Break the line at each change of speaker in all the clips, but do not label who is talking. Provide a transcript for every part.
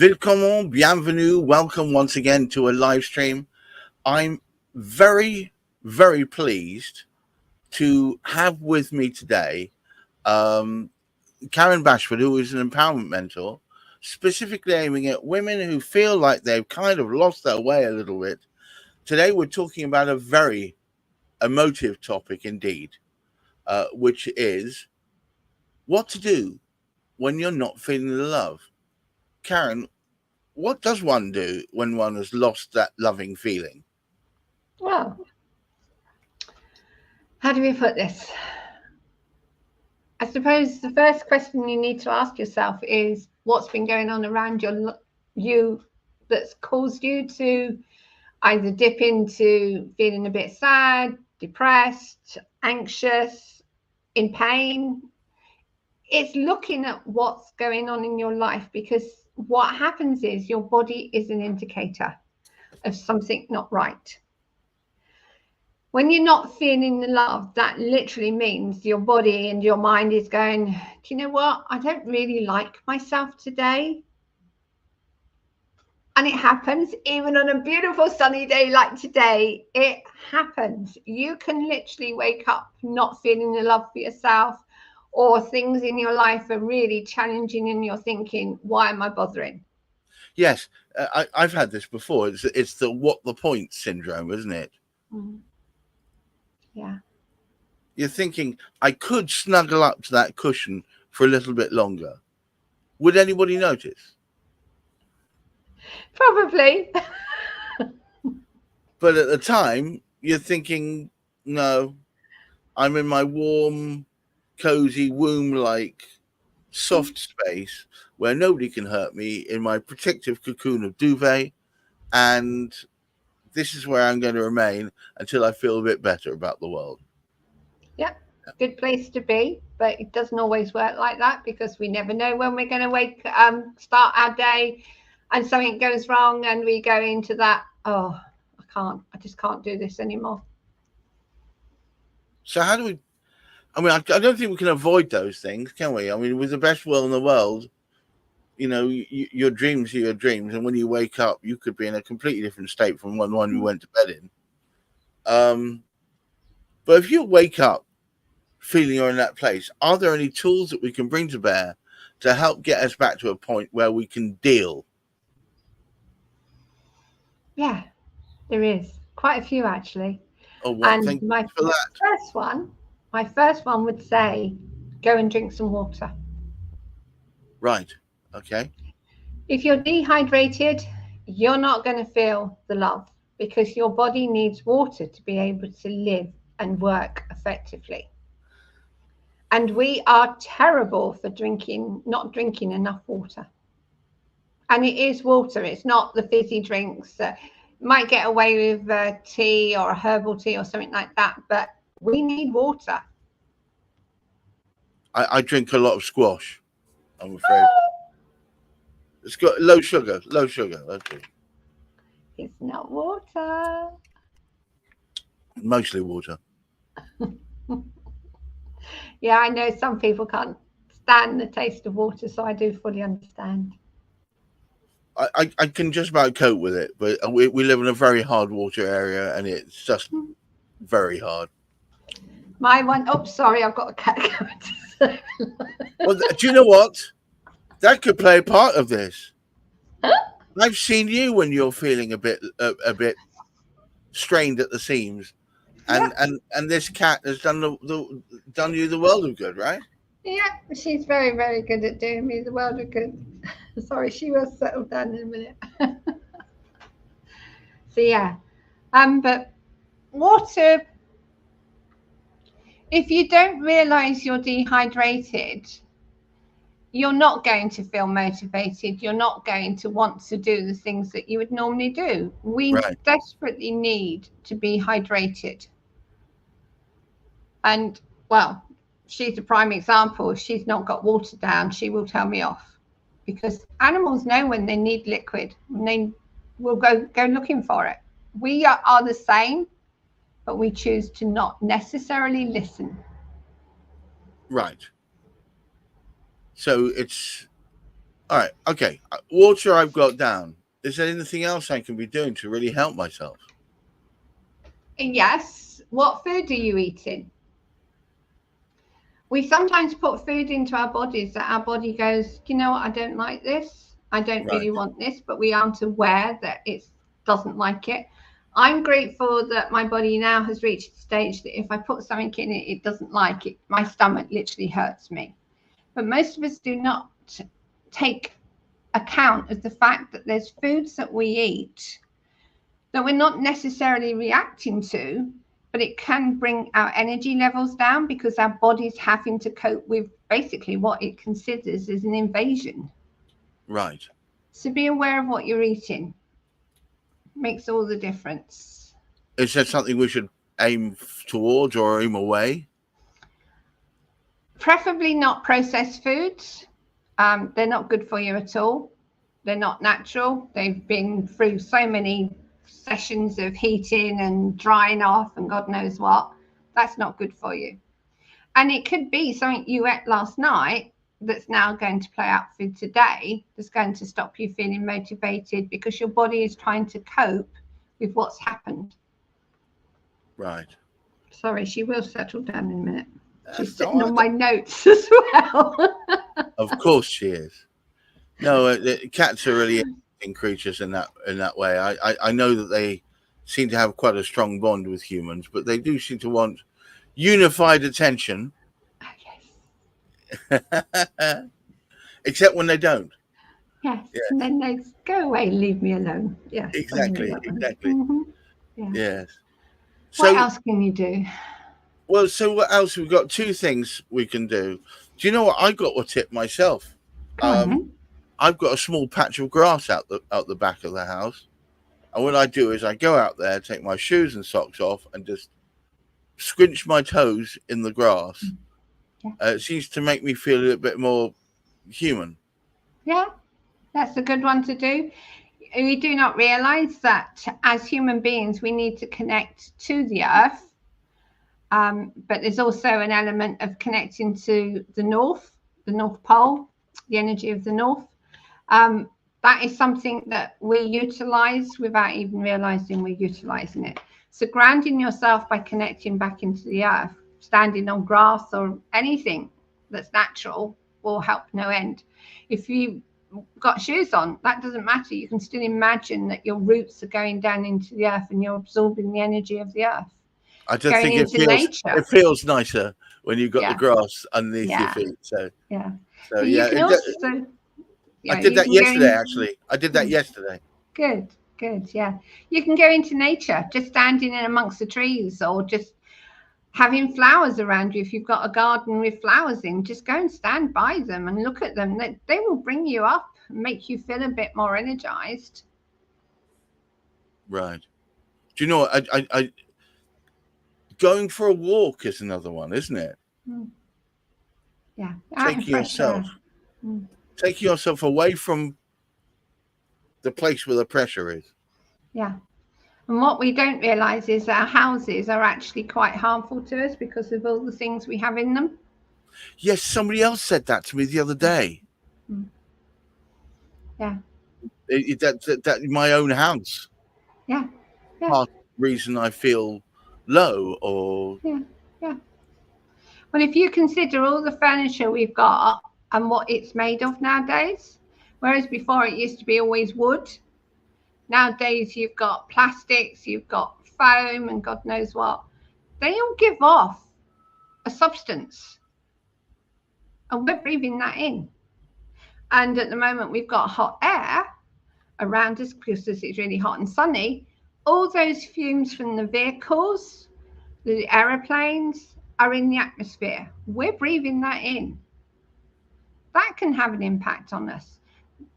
Willkommen, bienvenue, welcome once again to a live stream. I'm very, very pleased to have with me today Karen Bashford, who is an empowerment mentor, specifically aiming at women who feel like they've kind of lost their way a little bit. Today, we're talking about a very emotive topic indeed, which is what to do when you're not feeling the love. Karen, what does one do when one has lost that loving feeling?
Well, how do we put this? I suppose the first question you need to ask yourself is what's been going on around you that's caused you to either dip into feeling a bit sad, depressed, anxious, in pain. It's looking at what's going on in your life, because what happens is your body is an indicator of something not right. When you're not feeling the love, that literally means your body and your mind is going, do you know what? I don't really like myself today. And it happens even on a beautiful sunny day like today. It happens. You can literally wake up not feeling the love for yourself, or things in your life are really challenging and you're thinking, why am I bothering?
Yes, I've had this before. It's the what the point syndrome, isn't it?
Mm. Yeah.
You're thinking, I could snuggle up to that cushion for a little bit longer. Would anybody notice?
Probably.
But at the time, you're thinking, no, I'm in my warm, cozy, womb-like, soft space where nobody can hurt me in my protective cocoon of duvet, and this is where I'm going to remain until I feel a bit better about the world.
Yeah, good place to be, but it doesn't always work like that, because we never know when we're going to start our day and something goes wrong and we go into that, oh, I just can't do this anymore.
So how do we, I mean, I don't think we can avoid those things, can we? I mean, with the best will in the world, you know, your dreams are your dreams, and when you wake up, you could be in a completely different state from the one you went to bed in. But if you wake up feeling you're in that place, are there any tools that we can bring to bear to help get us back to a point where we can deal?
Yeah, there is quite a few actually.
Oh, well,
And
thank you
my
for that.
first one would say, go and drink some water.
Right. Okay.
If you're dehydrated, you're not going to feel the love, because your body needs water to be able to live and work effectively. And we are terrible for not drinking enough water. And it is water. It's not the fizzy drinks. Might get away with tea or a herbal tea or something like that, but we need water.
I drink a lot of squash, I'm afraid. It's got low sugar. Okay.
It's not water.
Mostly water.
Yeah, I know some people can't stand the taste of water, so I do fully understand.
I can just about cope with it, but we live in a very hard water area, and it's just very hard.
My one, oh, sorry, I've got a cat coming to say.
Well, do you know what? That could play a part of this. I've seen you when you're feeling a bit strained at the seams, and this cat has done done you the world of good, right?
Yeah, she's very, very good at doing me the world of good. Sorry, she will settle down in a minute. So yeah, but water, if you don't realize you're dehydrated, you're not going to feel motivated. You're not going to want to do the things that you would normally do. We desperately need to be hydrated. And well, she's a prime example. If she's not got water down, she will tell me off, because animals know when they need liquid, and they will go looking for it. We are the same, but we choose to not necessarily listen.
Right. So it's All right. Okay. Water I've got down. Is there anything else I can be doing to really help myself?
Yes. What food are you eating? We sometimes put food into our bodies that our body goes, you know what, I don't like this. I don't really want this, but we aren't aware that it doesn't like it. I'm grateful that my body now has reached the stage that if I put something in it, it doesn't like it. My stomach literally hurts me. But most of us do not take account of the fact that there's foods that we eat that we're not necessarily reacting to, but it can bring our energy levels down because our body's having to cope with basically what it considers as an invasion.
Right.
So be aware of what you're eating. Makes all the difference.
Is that something we should aim towards or aim away?
Preferably not processed foods. They're not good for you at all. They're not natural. They've been through so many sessions of heating and drying off and God knows what. That's not good for you. And it could be something you ate last night that's now going to play out for today, that's going to stop you feeling motivated because your body is trying to cope with what's happened.
Right.
Sorry, she will settle down in a minute. She's
That's
sitting
all
on
right.
my notes as well.
Of course she is. No, cats are really interesting creatures in that way. I know that they seem to have quite a strong bond with humans, but they do seem to want unified attention.
Yes.
Except when they don't.
Yes. And then they go away, leave me alone. Yes.
Exactly.
Mm-hmm. Yeah.
Yes.
What
So,
else can you do?
well, so what else? We've got two things we can do. Do you know what? I got a tip myself.
Go on, then.
I've got a small patch of grass out the back of the house. And what I do is I go out there, take my shoes and socks off and just squinch my toes in the grass.
Yeah.
It seems to make me feel a little bit more human.
Yeah, that's a good one to do. We do not realize that as human beings, we need to connect to the earth. But there's also an element of connecting to the North Pole, the energy of the North. That is something that we utilize without even realizing we're utilizing it. So grounding yourself by connecting back into the earth, standing on grass or anything that's natural will help no end. If you've got shoes on, that doesn't matter. You can still imagine that your roots are going down into the earth and you're absorbing the energy of the earth.
I just think it feels nicer when you've got the grass underneath your feet. So
yeah.
So
you can also,
I did that yesterday, actually. I did that yesterday.
Good. Yeah. You can go into nature, just standing in amongst the trees or just having flowers around you. If you've got a garden with flowers in, just go and stand by them and look at them. They will bring you up and make you feel a bit more energized.
Right. Do you know what? I going for a walk is another one, isn't it?
Yeah.
Taking yourself away from the place where the pressure is.
Yeah. And what we don't realize is our houses are actually quite harmful to us because of all the things we have in them.
Yes, somebody else said that to me the other day.
Yeah.
That my own house.
Yeah.
Part of the reason I feel low or
Well, if you consider all the furniture we've got and what it's made of nowadays, whereas before it used to be always wood, nowadays you've got plastics, you've got foam and God knows what. They all give off a substance and we're breathing that in. And at the moment we've got hot air around us because it's really hot and sunny. All those fumes from the vehicles, the aeroplanes are in the atmosphere. We're breathing that in. That can have an impact on us.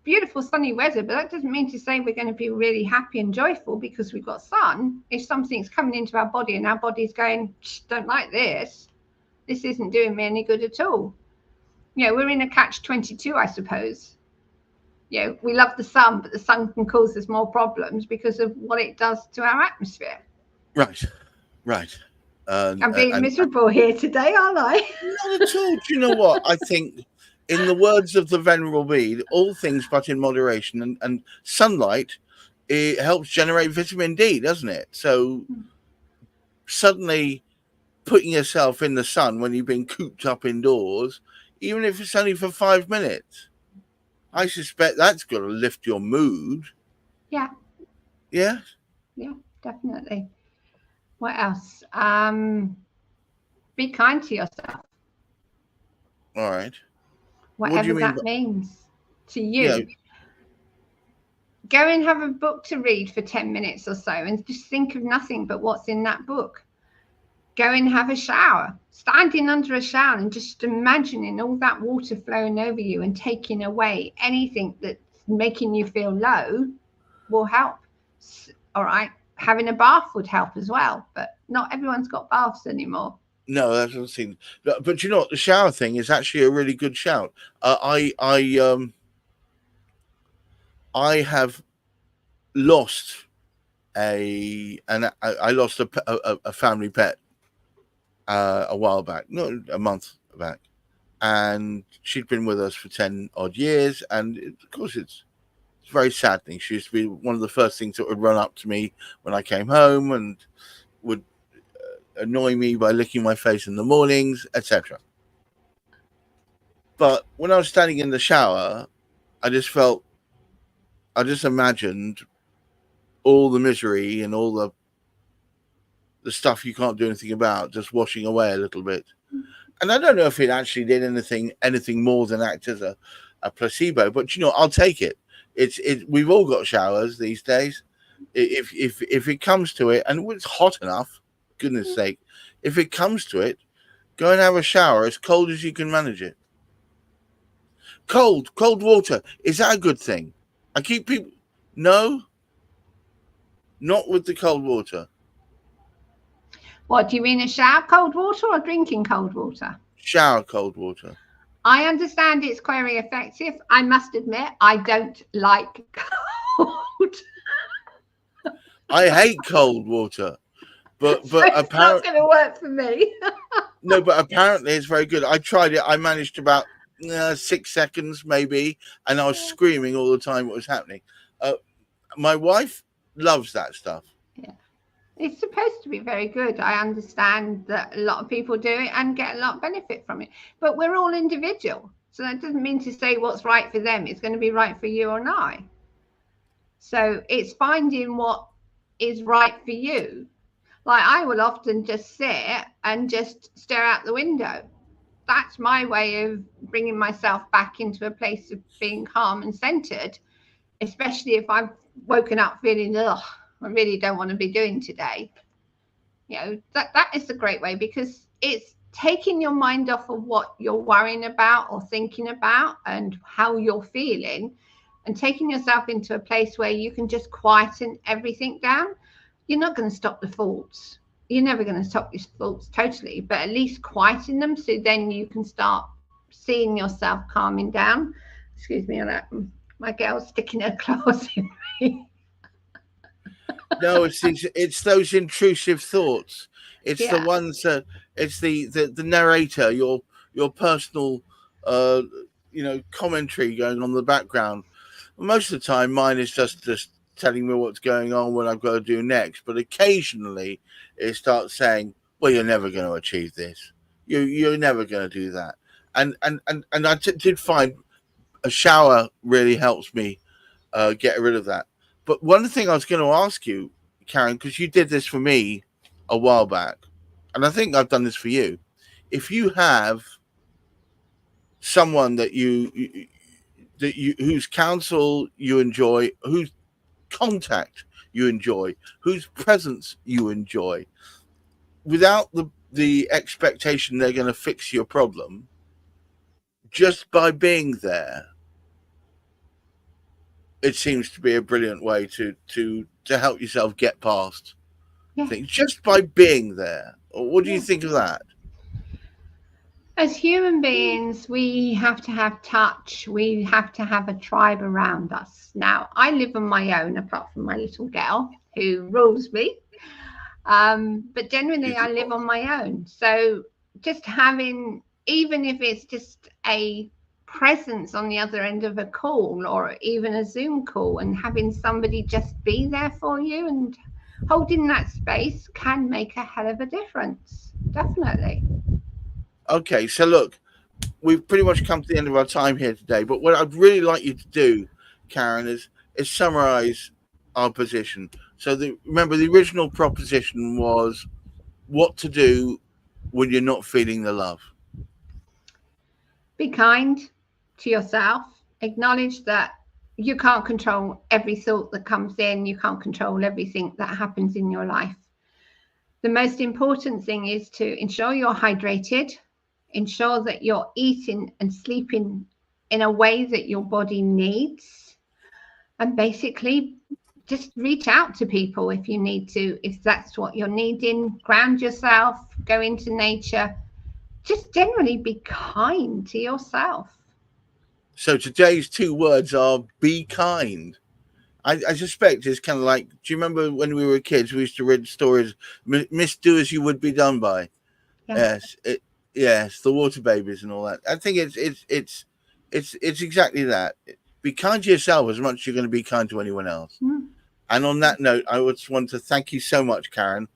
Beautiful sunny weather, but that doesn't mean to say we're going to be really happy and joyful because we've got sun. If something's coming into our body and our body's going, don't like this isn't doing me any good at all. We're in a catch-22, I suppose. We love the sun, but the sun can cause us more problems because of what it does to our atmosphere.
Right.
I'm being miserable here today, aren't I?
Not at all. Do you know what? I think in the words of the Venerable Bede, all things but in moderation, and sunlight, it helps generate vitamin D, doesn't it? So suddenly putting yourself in the sun when you've been cooped up indoors, even if it's only for 5 minutes, I suspect that's got to lift your mood.
Yeah.
Yeah?
Yeah, definitely. What else? Be kind to yourself.
All right.
Whatever
what
that means to you.
Yeah.
Go and have a book to read for 10 minutes or so and just think of nothing but what's in that book. Go and have a shower. Standing under a shower and just imagining all that water flowing over you and taking away anything that's making you feel low will help. All right. Having a bath would help as well, but not everyone's got baths anymore.
No, that doesn't seem. But you know what? The shower thing is actually a really good shout. I have lost I lost a family pet a while back, no, a month back, and she'd been with us for 10 odd years, and of course it's a very sad thing. She used to be one of the first things that would run up to me when I came home and would annoy me by licking my face in the mornings, etc. But when I was standing in the shower, I just imagined all the misery and all the stuff you can't do anything about just washing away a little bit. And I don't know if it actually did anything more than act as a placebo, but you know, I'll take it. We've all got showers these days. If it comes to it, and it's hot enough, goodness sake, if it comes to it, go and have a shower as cold as you can manage it. Cold water, is that a good thing? I keep people, no, not with the cold water.
What, do you mean a shower cold water or drinking cold water?
Shower cold water.
I understand it's very effective. I must admit, I don't like cold.
I hate cold water, but
so it's not going to work for me.
No, but apparently it's very good. I tried it. I managed about 6 seconds maybe, and I was screaming all the time what was happening. My wife loves that stuff.
Yeah. It's supposed to be very good. I understand that a lot of people do it and get a lot of benefit from it. But we're all individual. So that doesn't mean to say what's right for them is going to be right for you or not. So it's finding what is right for you. Like I will often just sit and just stare out the window. That's my way of bringing myself back into a place of being calm and centered, especially if I've woken up feeling, I really don't want to be doing today. You know, that is a great way because it's taking your mind off of what you're worrying about or thinking about and how you're feeling and taking yourself into a place where you can just quieten everything down. You're not going to stop the thoughts. You're never going to stop your thoughts totally, but at least quieten them so then you can start seeing yourself calming down. Excuse me, my girl's sticking her claws in me.
No, it's those intrusive thoughts. It's the ones that it's the narrator, your personal commentary going on in the background. Most of the time mine is just telling me what's going on, what I've got to do next, but occasionally it starts saying, well, you're never going to achieve this, you're never going to do that, and I did find a shower really helps me get rid of that. But one thing I was going to ask you, Karen, because you did this for me a while back, and I think I've done this for you. If you have someone that whose counsel you enjoy, whose contact you enjoy, whose presence you enjoy, without the expectation they're going to fix your problem, just by being there, it seems to be a brilliant way to help yourself get past things, just by being there. What do you think of that?
As human beings, we have to have touch. We have to have a tribe around us. Now, I live on my own, apart from my little girl who rules me. But generally, I live on my own. So just having, even if it's just a presence on the other end of a call or even a Zoom call, and having somebody just be there for you and holding that space can make a hell of a difference. Definitely.
Okay, so look, we've pretty much come to the end of our time here today. But what I'd really like you to do, Karen, is summarize our position. So remember, the original proposition was what to do when you're not feeling the love.
Be kind to yourself. Acknowledge that you can't control every thought that comes in. You can't control everything that happens in your life. The most important thing is to ensure you're hydrated, ensure that you're eating and sleeping in a way that your body needs, and basically just reach out to people if you need to, if that's what you're needing. Ground yourself, go into nature, just generally be kind to yourself.
So today's 2 words are be kind. I suspect it's kind of like, do you remember when we were kids, we used to read stories, Miss Do As You Would Be Done By?
Yeah.
Yes, the water babies and all that. I think it's exactly that. Be kind to yourself as much as you're going to be kind to anyone else.
Mm.
And on that note, I just want to thank you so much, Karen.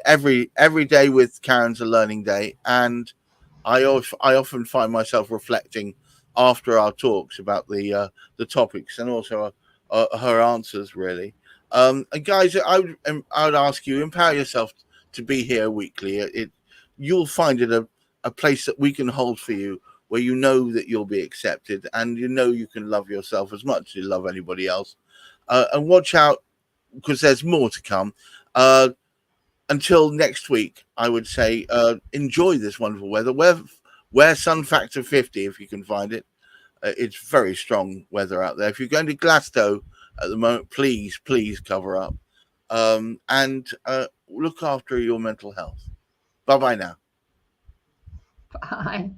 Every day with Karen's a learning day, and I often find myself reflecting after our talks about the topics and also her answers, really. And guys, I would ask you, empower yourself to be here weekly. You'll find it a place that we can hold for you, where you know that you'll be accepted and you know you can love yourself as much as you love anybody else. And watch out, because there's more to come. Until next week, I would say enjoy this wonderful weather. Wear sun factor 50 if you can find it. It's very strong weather out there. If you're going to Glasgow at the moment, please cover up and look after your mental health. Bye-bye now.
Bye.